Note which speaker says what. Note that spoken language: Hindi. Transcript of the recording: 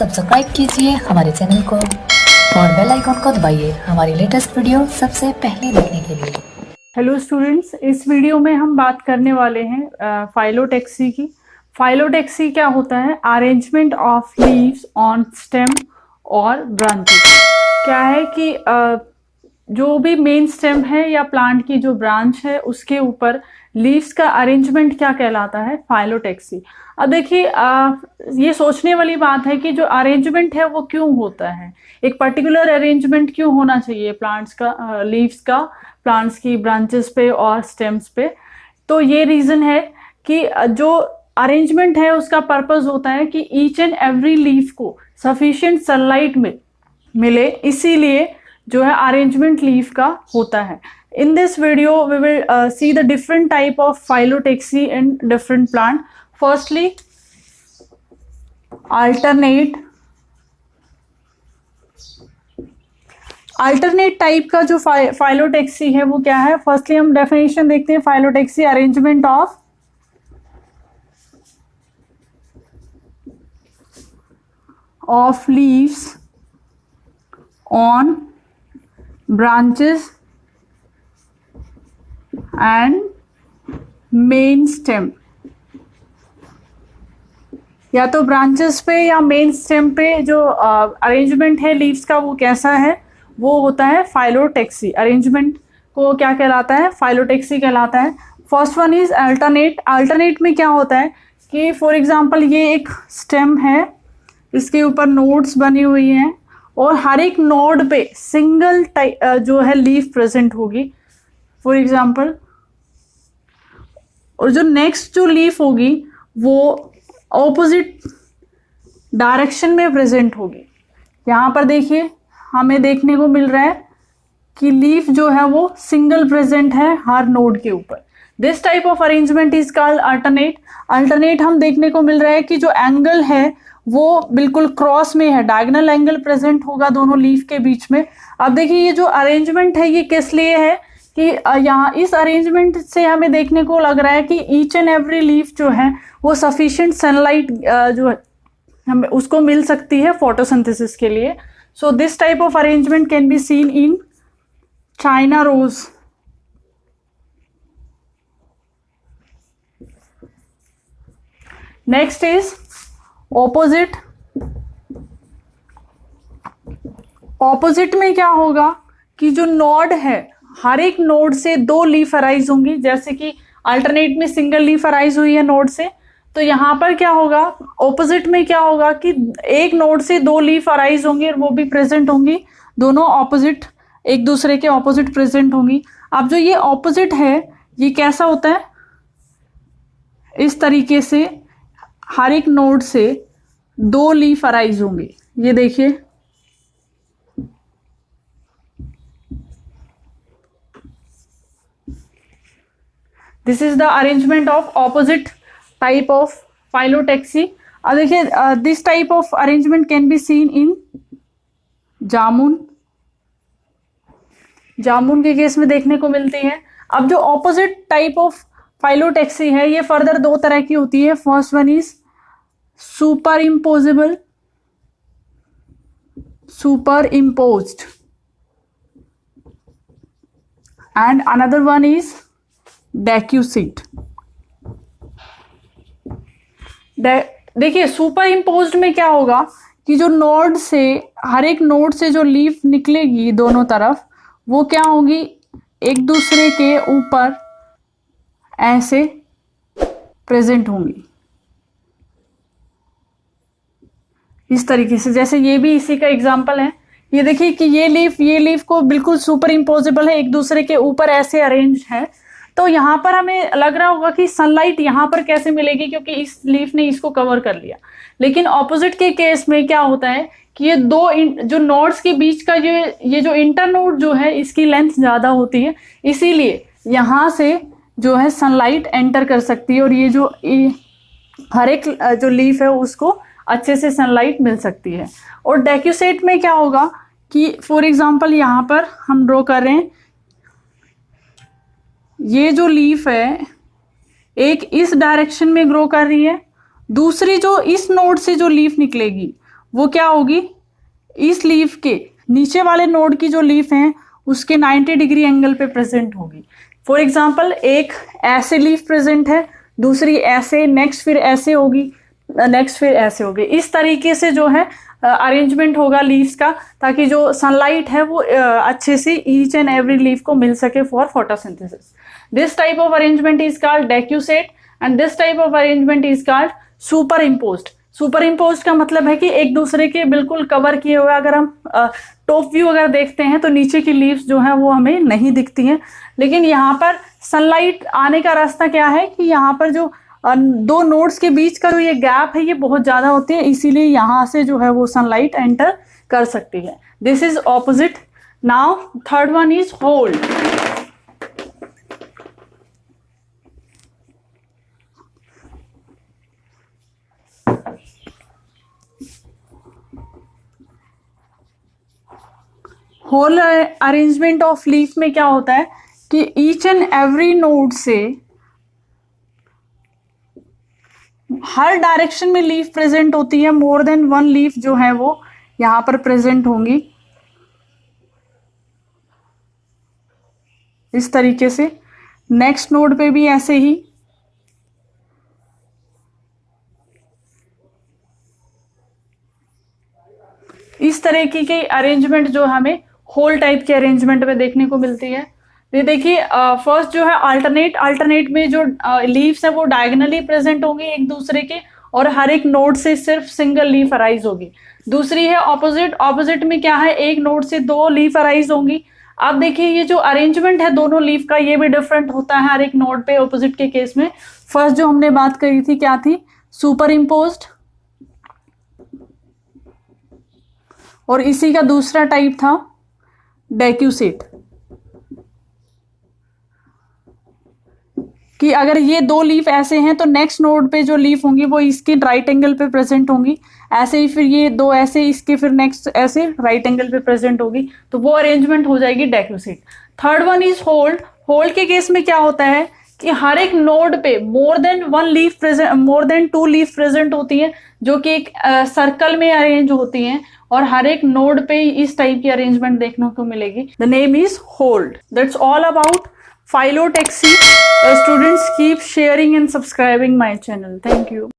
Speaker 1: सब्सक्राइब कीजिए हमारे चैनल को और बेल आइकन को दबाइए हमारी लेटेस्ट वीडियो सबसे पहले देखने के लिए।
Speaker 2: हेलो स्टूडेंट्स, इस वीडियो में हम बात करने वाले हैं फाइलोटैक्सी की। फाइलोटैक्सी क्या होता है? Arrangement of leaves on stem और ब्रांचेस। क्या है कि जो भी मेन स्टेम है या प्लांट की जो ब्रांच है उसके ऊपर लीव्स का अरेंजमेंट क्या कहलाता है? फाइलोटैक्सी। अब देखिए, ये सोचने वाली बात है कि जो अरेंजमेंट है वो क्यों होता है, एक पर्टिकुलर अरेंजमेंट क्यों होना चाहिए प्लांट्स का, लीव्स का, प्लांट्स की ब्रांचेस पे और स्टेम्स पे। तो ये रीजन है कि जो अरेंजमेंट है उसका पर्पस होता है कि ईच एंड एवरी लीफ को सफिशिएंट सनलाइट मिले, इसीलिए जो है अरेंजमेंट लीफ का होता है। In this video, we will see the different type of phyllotaxy in different plant. Firstly, alternate type का जो फाइलोटैक्सी है वो क्या है? फर्स्टली हम डेफिनेशन देखते हैं। Phyllotaxy arrangement of leaves on branches and main stem. या तो ब्रांचेस पे या मेन स्टेम पे जो अरेंजमेंट है लीव्स का वो कैसा है? वो होता है फाइलोटैक्सी। अरेंजमेंट को क्या कहलाता है? फाइलोटैक्सी कहलाता है। First one is alternate. Alternate में क्या होता है कि फॉर एग्जांपल ये एक स्टेम है, इसके ऊपर नोड्स बनी हुई हैं और हर एक नोड पे सिंगल जो है लीफ प्रेजेंट होगी फॉर एग्जाम्पल, और जो नेक्स्ट जो लीफ होगी वो ऑपोजिट डायरेक्शन में प्रेजेंट होगी। यहाँ पर देखिए हमें देखने को मिल रहा है कि लीफ जो है वो सिंगल प्रेजेंट है हर नोड के ऊपर। This type of arrangement is called alternate. Alternate हम देखने को मिल रहा है कि जो एंगल है वो बिल्कुल क्रॉस में है, डायगोनल एंगल प्रेजेंट होगा दोनों लीफ के बीच में। अब देखिए ये जो अरेंजमेंट है ये किस लिए है कि यहाँ इस अरेंजमेंट से हमें देखने को लग रहा है कि ईच एंड एवरी लीफ जो है वो सफिशिएंट सनलाइट जो है हमें उसको मिल सकती है फोटोसिंथेसिस के लिए। So this type of arrangement can be seen in China rose. Next is opposite. Opposite में क्या होगा कि जो नोड है हर एक नोड से दो लीफ अराइज होंगी, जैसे कि अल्टरनेट में सिंगल लीफ अराइज हुई है नोड से, तो यहाँ पर क्या होगा? ऑपोजिट में क्या होगा कि एक नोड से दो लीफ अराइज होंगी और वो भी प्रेजेंट होंगी, दोनों ऑपोजिट, एक दूसरे के ऑपोजिट प्रेजेंट होंगी। अब जो ये ऑपोजिट है ये कैसा होता है? इस तरीके से हर एक नोड से दो लीफ अराइज होंगी। ये देखिए this is the arrangement of opposite type of phyllotaxy. अब देखिए this type of arrangement can be seen in jamun. जामुन के केस में देखने को मिलती है। अब जो ऑपोजिट टाइप ऑफ फाइलोटैक्सी है ये फर्दर दो तरह की होती है। First one is superimposed and another one is decussate. देखिए सुपर इम्पोज्ड में क्या होगा कि जो नोड से हर एक नोड से जो लीफ निकलेगी दोनों तरफ वो क्या होगी? एक दूसरे के ऊपर ऐसे प्रेजेंट होंगी इस तरीके से। जैसे ये भी इसी का एग्जांपल है। ये देखिए कि ये लीफ को बिल्कुल सुपर इम्पोजेबल है, एक दूसरे के ऊपर ऐसे अरेंज है। तो यहाँ पर हमें लग रहा होगा कि सनलाइट यहाँ पर कैसे मिलेगी क्योंकि इस लीफ ने इसको कवर कर लिया। लेकिन ऑपोजिट के केस में क्या होता है कि ये दो जो नोड्स के बीच का ये जो इंटरनोड जो है इसकी लेंथ ज़्यादा होती है, इसीलिए यहाँ से जो है सनलाइट एंटर कर सकती है और ये जो हर एक जो लीफ है उसको अच्छे से सनलाइट मिल सकती है। और डेक्यूसेट में क्या होगा कि फॉर एग्जांपल यहाँ पर हम ड्रॉ कर रहे हैं, ये जो लीफ है एक इस डायरेक्शन में ग्रो कर रही है, दूसरी जो इस नोड से जो लीफ निकलेगी वो क्या होगी, इस लीफ के नीचे वाले नोड की जो लीफ है उसके 90 डिग्री एंगल पे प्रेजेंट होगी। फॉर एग्जाम्पल एक ऐसे लीफ प्रेजेंट है, दूसरी ऐसे, नेक्स्ट फिर ऐसे होगी, नेक्स्ट फिर ऐसे होगी। इस तरीके से जो है अरेंजमेंट होगा लीव्स का, ताकि जो सनलाइट है वो अच्छे से ईच एंड एवरी लीफ को मिल सके for photosynthesis. This type of arrangement is called डेक्यूसेट and this type of arrangement is called super imposed. Super imposed का मतलब है कि एक दूसरे के बिल्कुल कवर किए हुए। अगर हम टॉप व्यू अगर देखते हैं तो नीचे की लीव्स जो है वो हमें नहीं दिखती हैं, लेकिन यहाँ पर सनलाइट आने का रास्ता क्या है कि यहाँ पर जो दो नोड्स के बीच का जो ये गैप है ये बहुत ज्यादा होती है, इसीलिए यहाँ से जो है वो सनलाइट एंटर कर सकती है। This is opposite. Now third one is whorled. Whorl arrangement of leaf में क्या होता है कि ईच एंड एवरी नोड से हर डायरेक्शन में लीफ प्रेजेंट होती है। मोर देन वन लीफ जो है वो यहां पर प्रेजेंट होंगी इस तरीके से। नेक्स्ट नोड पे भी ऐसे ही। इस तरह की अरेंजमेंट जो हमें होल टाइप के अरेंजमेंट में देखने को मिलती है। ये देखिए फर्स्ट जो है अल्टरनेट में जो लीव्स है वो डायगोनली प्रेजेंट होंगी एक दूसरे के, और हर एक नोड से सिर्फ सिंगल लीफ अराइज होगी। दूसरी है ऑपोजिट। ऑपोजिट में क्या है, एक नोड से दो लीफ अराइज होंगी। अब देखिए ये जो अरेंजमेंट है दोनों लीफ का ये भी डिफरेंट होता है हर एक नोड पे ऑपोजिट के केस में। फर्स्ट जो हमने बात करी थी क्या थी, सुपर इम्पोज्ड, और इसी का दूसरा टाइप था डेक्यूसेट, कि अगर ये दो लीफ ऐसे हैं तो नेक्स्ट नोड पे जो लीफ होंगी वो इसके राइट एंगल पे प्रेजेंट होंगी। ऐसे ही फिर ये दो ऐसे, इसके फिर नेक्स्ट ऐसे राइट एंगल पे प्रेजेंट होगी, तो वो अरेंजमेंट हो जाएगी decussate. Third one is whorled. Whorled के केस में क्या होता है कि हर एक नोड पे more than one leaf present, more than two leaf present होती हैं, जो कि एक सर्कल में अरेंज होती हैं, और हर एक नोड पे इस टाइप की अरेंजमेंट देखने को मिलेगी। The name is hold. That's all about Phyllotaxy. Students, keep sharing and subscribing my channel. Thank you.